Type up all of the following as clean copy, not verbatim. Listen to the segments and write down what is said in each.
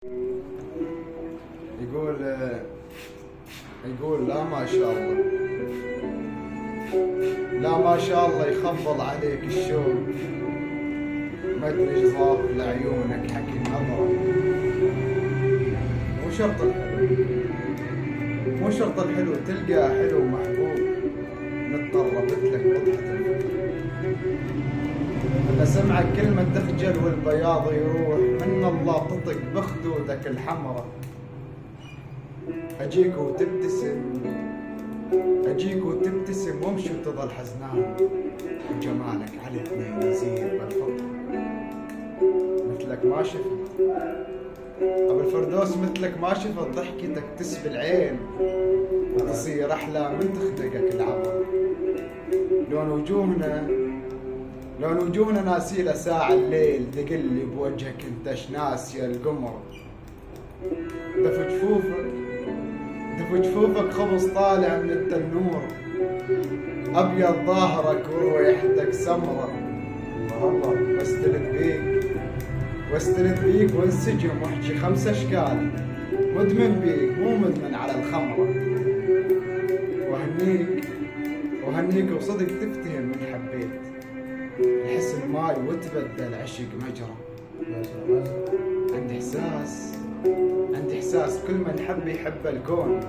يقول لا ما شاء الله، لا ما شاء الله يخفض عليك الشوق، ما ادري ايش ضاف لعيونك حكي نظرة. مو شرط الحلو تلقى حلو محبوب، نتطربت لك وضحة الفكر. انا سمعك كلمة تخجل والبياض يروح، من الله تطق بخدودك الحمرة. اجيك وتبتسم وامشي وتظل حزنان، وجمالك على اثنين يزيد بالفطر. مثلك ما شفت ابو الفردوس، مثلك ما شفت ضحكتك تسبي العين وتصير احلى من تخدقك العبر. لون وجوهنا ناسيلة ساعة الليل، تقلي بوجهك انتش ناسي القمر. دف جفوفك خبز طالع من التنور، ابيض ظاهرك وريحتك سمرة. الله واستند بيك وانسجم واحكي 5 اشكال، مدمن بيك مو مدمن على الخمرة. وهنيك وصدق تفتهم من حبيت، الحسن ماي وتبدل عشق مجرى. عندي احساس كل من حب يحب الكون،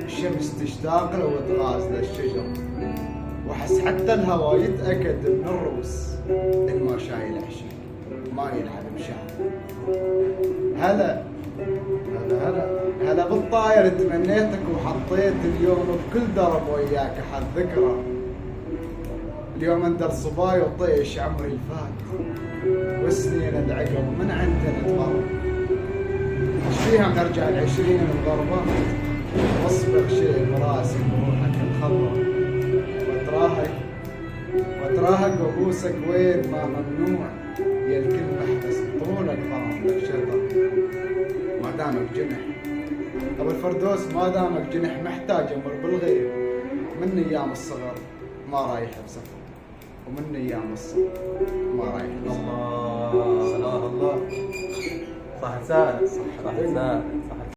الشمس تشتاق له وتغاز للشجر، واحس حتى الهوى يتأكد من الروس ان ما شايل عشق ما يلعب بشعر. هلا بالطاير تمنيتك وحطيت اليوم بكل درب وياك احد ذكرى. اليوم انت الصباي وطيش عمري الفات، والسنين العقب من عندنا تمر. ايش فيها نرجع ال20 مضربات، واصبغ شيء براسي بروحك الخضرا. واتراهق وابوسك وين ما ممنوع، يا الكل محبس طولك ضام لك شطر. ما دامك جنح ابو الفردوس، ما دامك جنح محتاج امر بالغيب. من ايام الصغر ما رايح بسفر، ومن ايام الصغر ما رايح بسفر. الله صح لسانك صح لسانك.